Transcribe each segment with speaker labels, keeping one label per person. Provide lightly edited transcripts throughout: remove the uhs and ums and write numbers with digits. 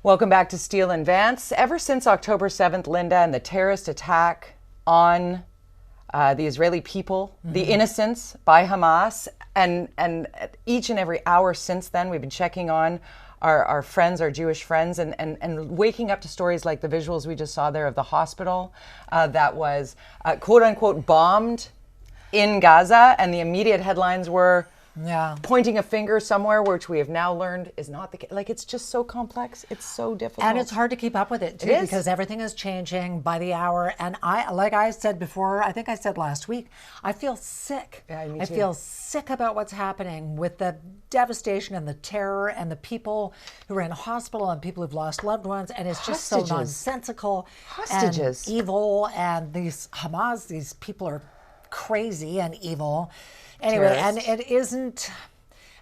Speaker 1: Welcome back to Steele and Vance. Ever since October 7th, Linda, and the terrorist attack on the Israeli people, the innocents by Hamas, and each and every hour since then, we've been checking on our friends, our Jewish friends, and waking up to stories like the visuals we just saw there of the hospital that was quote unquote bombed in Gaza, and the immediate headlines were pointing a finger somewhere, which we have now learned is not the case. Like, it's just so complex. It's so difficult.
Speaker 2: And it's hard to keep up with it, too, because everything is changing by the hour. And like I said before, I think I said last week, I feel sick.
Speaker 1: Yeah, me too.
Speaker 2: I feel sick about what's happening with the devastation and the terror and the people who are in hospital and people who've lost loved ones. And it's just so nonsensical and evil. And these Hamas, these people are crazy and evil. Anyway, and it isn't,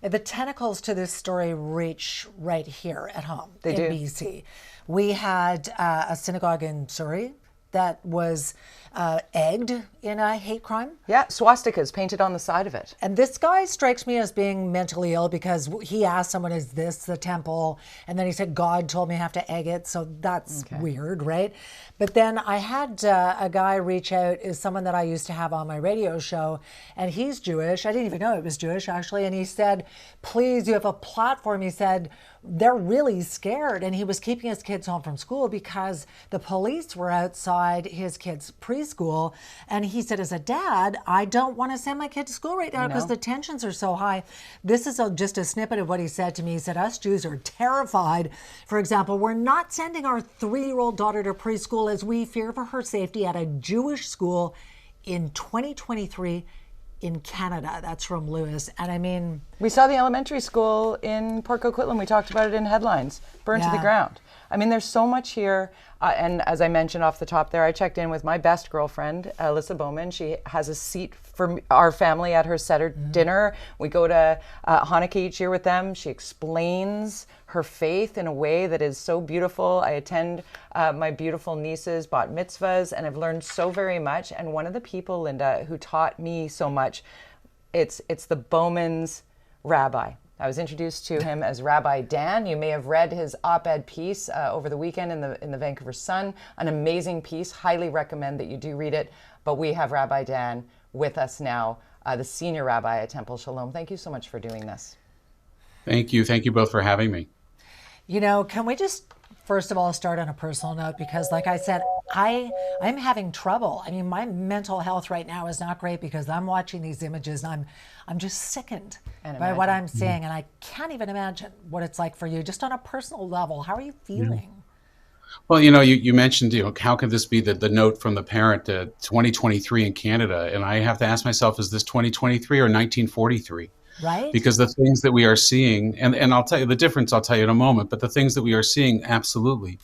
Speaker 2: the tentacles to this story reach right here at home in BC. We had a synagogue in Surrey that was egged in a hate crime.
Speaker 1: Yeah, swastikas painted on the side of it.
Speaker 2: And this guy strikes me as being mentally ill because he asked someone, is this the temple? And then he said, God told me I have to egg it. So that's weird, right? But then I had a guy reach out, is someone that I used to have on my radio show, and he's Jewish. I didn't even know it was Jewish, actually. And he said, please, you have a platform. He said, they're really scared. And he was keeping his kids home from school because the police were outside his kids' preschool. And he said, as a dad, I don't want to send my kid to school right now because the tensions are so high. This is just a snippet of what he said to me. He said, us Jews are terrified. For example, we're not sending our 3-year-old daughter to preschool as we fear for her safety at a Jewish school in 2023 in Canada. That's from Lewis. And I mean,
Speaker 1: we saw the elementary school in Port Coquitlam. We talked about it in headlines, burned to the ground. I mean, there's so much here. And as I mentioned off the top there, I checked in with my best girlfriend, Alyssa Bowman. She has a seat for our family at her Seder dinner. We go to Hanukkah each year with them. She explains her faith in a way that is so beautiful. I attend my beautiful niece's bat mitzvahs, and I've learned so very much. And one of the people, Linda, who taught me so much, it's the Bowman's rabbi. I was introduced to him as Rabbi Dan. You may have read his op-ed piece over the weekend in the Vancouver Sun. An amazing piece. Highly recommend that you do read it. But we have Rabbi Dan with us now, the senior rabbi at Temple Sholom. Thank you so much for doing this.
Speaker 3: Thank you. Thank you both for having me.
Speaker 2: You know, can we just first of all start on a personal note? Because like I said, I'm having trouble. I mean, my mental health right now is not great because I'm watching these images and I'm just sickened by what I'm seeing. And I can't even imagine what it's like for you, just on a personal level. How are you feeling?
Speaker 3: Well, you know, you mentioned, how could this be the note from the parent to 2023 in Canada? And I have to ask myself, is this 2023 or 1943?
Speaker 2: Right.
Speaker 3: Because the things that we are seeing, and I'll tell you the difference, I'll tell you in a moment, but the things that we are seeing absolutely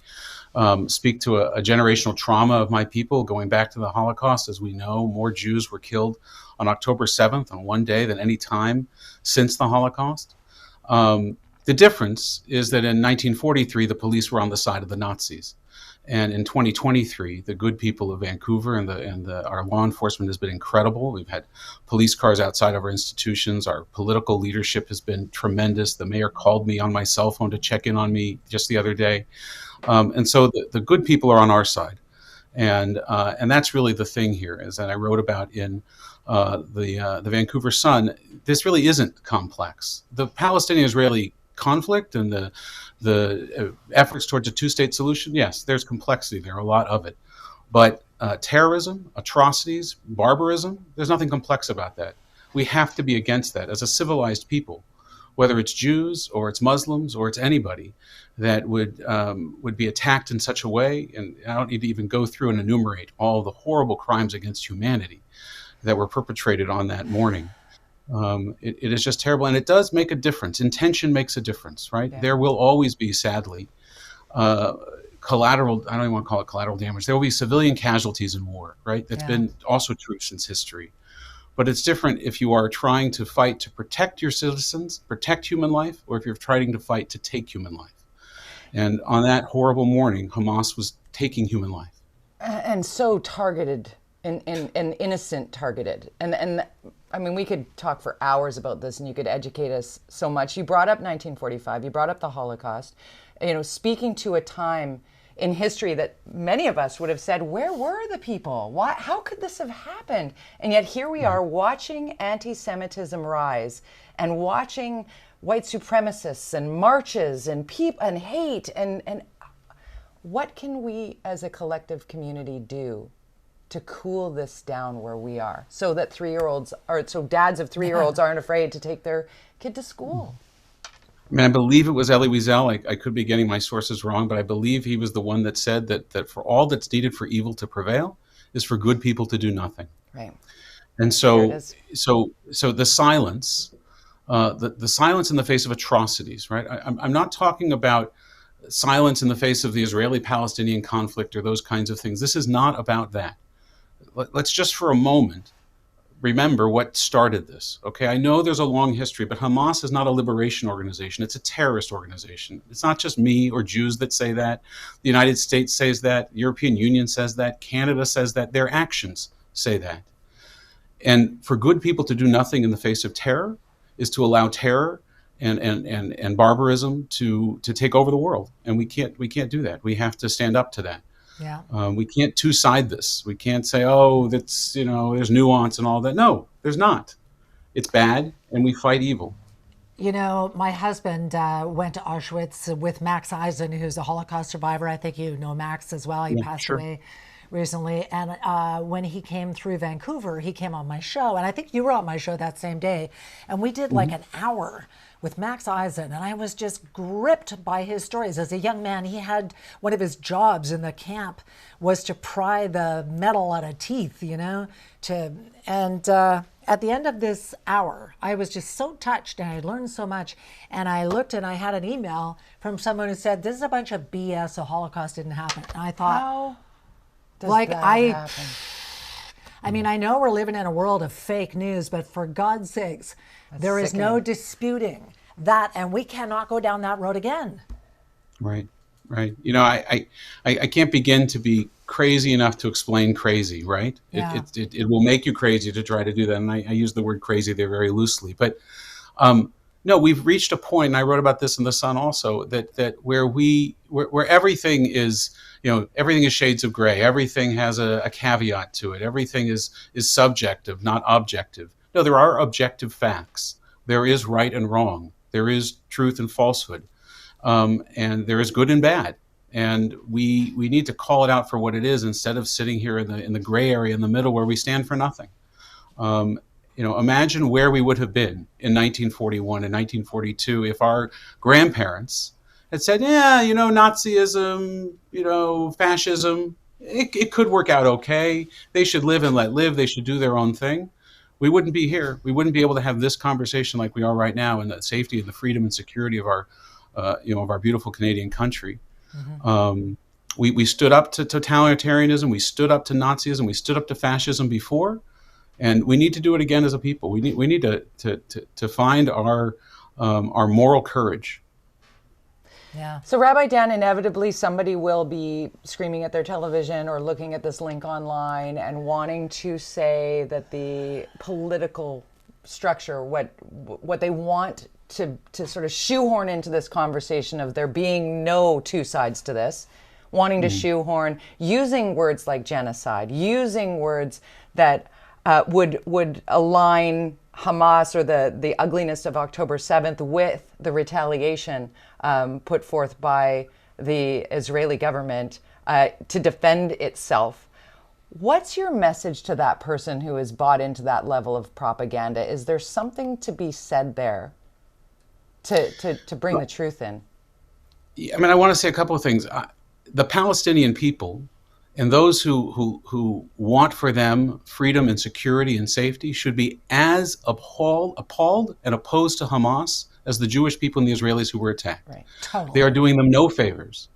Speaker 3: speak to a generational trauma of my people going back to the Holocaust. As we know, more Jews were killed on October 7th on one day than any time since the Holocaust. The difference is that in 1943, the police were on the side of the Nazis. And in 2023, the good people of Vancouver and our law enforcement has been incredible. We've had police cars outside of our institutions. Our political leadership has been tremendous. The mayor called me on my cell phone to check in on me just the other day. And so the good people are on our side. And that's really the thing here, is that I wrote about in the Vancouver Sun. This really isn't complex. The Palestinian-Israeli conflict and the efforts towards a two-state solution, yes, there's complexity there, a lot of it. But terrorism, atrocities, barbarism, there's nothing complex about that. We have to be against that as a civilized people, whether it's Jews or it's Muslims or it's anybody that would be attacked in such a way. And I don't need to even go through and enumerate all the horrible crimes against humanity that were perpetrated on that morning. It is just terrible, and it does make a difference. Intention makes a difference, right? Yeah. There will always be, sadly, collateral, I don't even want to call it collateral damage. There will be civilian casualties in war, right? That's been also true since history. But it's different if you are trying to fight to protect your citizens, protect human life, or if you're trying to fight to take human life. And on that horrible morning, Hamas was taking human life.
Speaker 1: And so targeted and innocent targeted. And I mean, we could talk for hours about this and you could educate us so much. You brought up 1945, you brought up the Holocaust, speaking to a time in history that many of us would have said, where were the people? Why, how could this have happened? And yet here we are watching anti-Semitism rise and watching white supremacists and marches and hate and what can we as a collective community do to cool this down where we are so that dads of 3-year-olds aren't afraid to take their kid to school?
Speaker 3: I mean, I believe it was Elie Wiesel. I could be getting my sources wrong, but I believe he was the one that said that for all that's needed for evil to prevail is for good people to do nothing.
Speaker 1: Right.
Speaker 3: And so the silence, the silence in the face of atrocities, right? I'm not talking about silence in the face of the Israeli-Palestinian conflict or those kinds of things. This is not about that. Let's just for a moment remember what started this. Okay, I know there's a long history, but Hamas is not a liberation organization. It's a terrorist organization. It's not just me or Jews that say that. The United States says that. The European Union says that. Canada says that. Their actions say that. And for good people to do nothing in the face of terror is to allow terror and barbarism to take over the world. And we can't do that. We have to stand up to that.
Speaker 2: Yeah.
Speaker 3: We can't two-side this. We can't say, oh, that's, there's nuance and all that. No, there's not. It's bad, and we fight evil.
Speaker 2: My husband went to Auschwitz with Max Eisen, who's a Holocaust survivor. I think you know Max as well. He passed away recently. And when he came through Vancouver, he came on my show. And I think you were on my show that same day. And we did like an hour with Max Eisen, and I was just gripped by his stories. As a young man, he had one of his jobs in the camp was to pry the metal out of teeth, at the end of this hour, I was just so touched and I learned so much. And I looked and I had an email from someone who said, this is a bunch of BS, the Holocaust didn't happen. And I thought,
Speaker 1: how does that happen?
Speaker 2: I mean, I know we're living in a world of fake news, but for God's sakes, there is no disputing that, and we cannot go down that road again.
Speaker 3: Right. I can't begin to be crazy enough to explain crazy, right?
Speaker 2: Yeah.
Speaker 3: It will make you crazy to try to do that, and I use the word crazy there very loosely. But no, we've reached a point, and I wrote about this in The Sun also, that where everything is, everything is shades of gray. Everything has a caveat to it. Everything is subjective, not objective. No, there are objective facts. There is right and wrong. There is truth and falsehood. And there is good and bad. And we need to call it out for what it is instead of sitting here in the gray area in the middle where we stand for nothing. Imagine where we would have been in 1941 and 1942 if our grandparents had said, Nazism, fascism, it could work out okay. They should live and let live. They should do their own thing. We wouldn't be here. We wouldn't be able to have this conversation like we are right now in the safety and the freedom and security of our, of our beautiful Canadian country. Mm-hmm. We stood up to totalitarianism. We stood up to Nazism. We stood up to fascism before, and we need to do it again as a people. We need to find our moral courage.
Speaker 2: Yeah.
Speaker 1: So, Rabbi Dan, inevitably somebody will be screaming at their television or looking at this link online and wanting to say that the political structure, what they want to sort of shoehorn into this conversation of there being no two sides to this, wanting to shoehorn, using words like genocide, using words that would align Hamas or the ugliness of October 7th with the retaliation put forth by the Israeli government to defend itself. What's your message to that person who is bought into that level of propaganda? Is there something to be said there to bring the truth in?
Speaker 3: I mean, I want to say a couple of things. The Palestinian people and those who want for them freedom and security and safety should be as appalled and opposed to Hamas as the Jewish people and the Israelis who were attacked.
Speaker 2: Right. Totally.
Speaker 3: They are doing them no favors.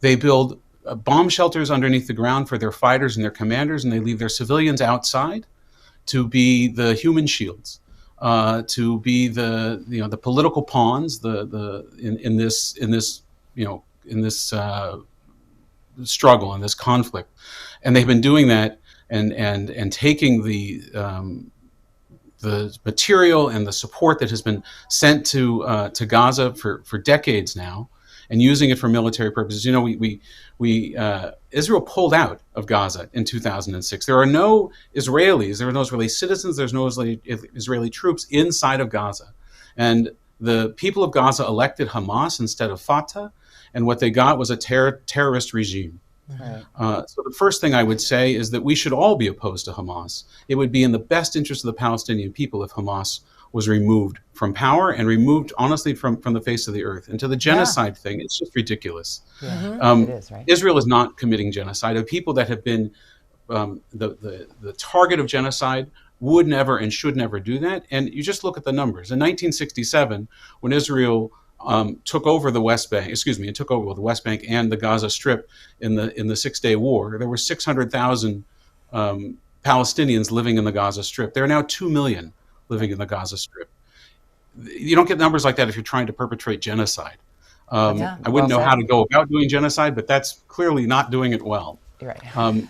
Speaker 3: They build bomb shelters underneath the ground for their fighters and their commanders, and they leave their civilians outside to be the human shields, to be the political pawns in this struggle and this conflict. And they've been doing that and taking the material and the support that has been sent to Gaza for decades now, and using it for military purposes. You know, Israel pulled out of Gaza in 2006. There are no Israelis, there are no Israeli citizens, there's no Israeli troops inside of Gaza. And the people of Gaza elected Hamas instead of Fatah, and what they got was a terrorist regime.
Speaker 1: Right.
Speaker 3: So the first thing I would say is that we should all be opposed to Hamas. It would be in the best interest of the Palestinian people if Hamas was removed from power and removed, honestly, from the face of the earth. And to the genocide thing, it's just ridiculous.
Speaker 1: Yeah. It is, right?
Speaker 3: Israel is not committing genocide. The people that have been the target of genocide would never and should never do that. And you just look at the numbers. In 1967, when Israel took over the West Bank, it took over the West Bank and the Gaza Strip in the Six-Day War, there were 600,000 Palestinians living in the Gaza Strip. There are now 2 million living in the Gaza Strip. You don't get numbers like that if you're trying to perpetrate genocide. I wouldn't know how to go about doing genocide, but that's clearly not doing it well.
Speaker 1: You're right.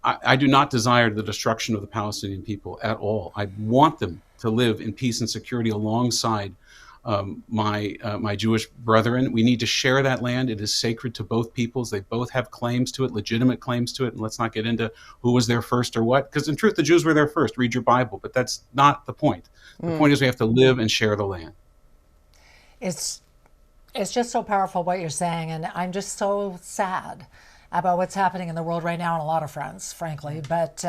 Speaker 3: I do not desire the destruction of the Palestinian people at all. I want them to live in peace and security alongside my Jewish brethren. We need to share that land. It is sacred to both peoples. They both have claims to it, legitimate claims to it. And let's not get into who was there first or what, because in truth, the Jews were there first. Read your Bible, but that's not the point. The point is we have to live and share the land.
Speaker 2: It's just so powerful what you're saying, and I'm just so sad about what's happening in the world right now on a lot of fronts, frankly. But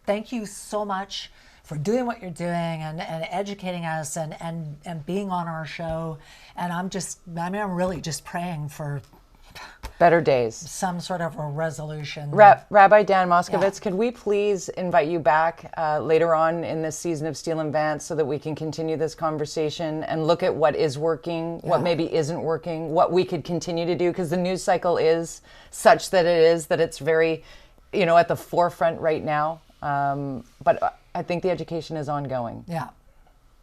Speaker 2: thank you so much for doing what you're doing and educating us and being on our show. And I'm really just praying for
Speaker 1: better days,
Speaker 2: some sort of a resolution.
Speaker 1: Rabbi Dan MOSKOVITZ, could we please invite you back later on in this season of Steel and Vance so that we can continue this conversation and look at what is working, what maybe isn't working, what we could continue to do, because the news cycle is such that it's very, at the forefront right now. But I think the education is ongoing.
Speaker 2: Yeah.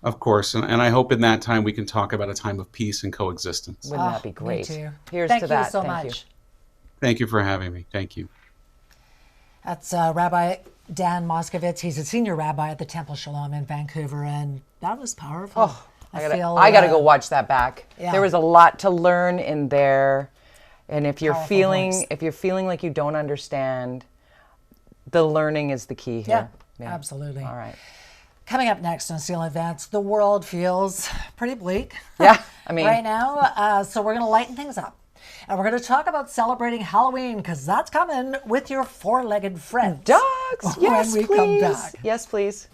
Speaker 3: Of course, and I hope in that time we can talk about a time of peace and coexistence.
Speaker 1: Wouldn't that be great?
Speaker 2: Me too.
Speaker 1: Here's
Speaker 2: Thank
Speaker 1: to that.
Speaker 2: You so much.
Speaker 3: Thank you for having me. Thank you.
Speaker 2: That's Rabbi Dan MOSKOVITZ. He's a senior rabbi at the Temple Sholom in Vancouver, and that was powerful.
Speaker 1: Oh, I gotta go watch that back. Yeah. There was a lot to learn in there, and if you're feeling like you don't understand, the learning is the key here.
Speaker 2: Yeah, absolutely.
Speaker 1: All right.
Speaker 2: Coming up next on Steel and Vance, the world feels pretty bleak.
Speaker 1: Yeah, I mean,
Speaker 2: right now. So we're going to lighten things up, and we're going to talk about celebrating Halloween, because that's coming with your four-legged friends.
Speaker 1: Dogs. Yes,
Speaker 2: when we
Speaker 1: please.
Speaker 2: come back.
Speaker 1: Yes, please.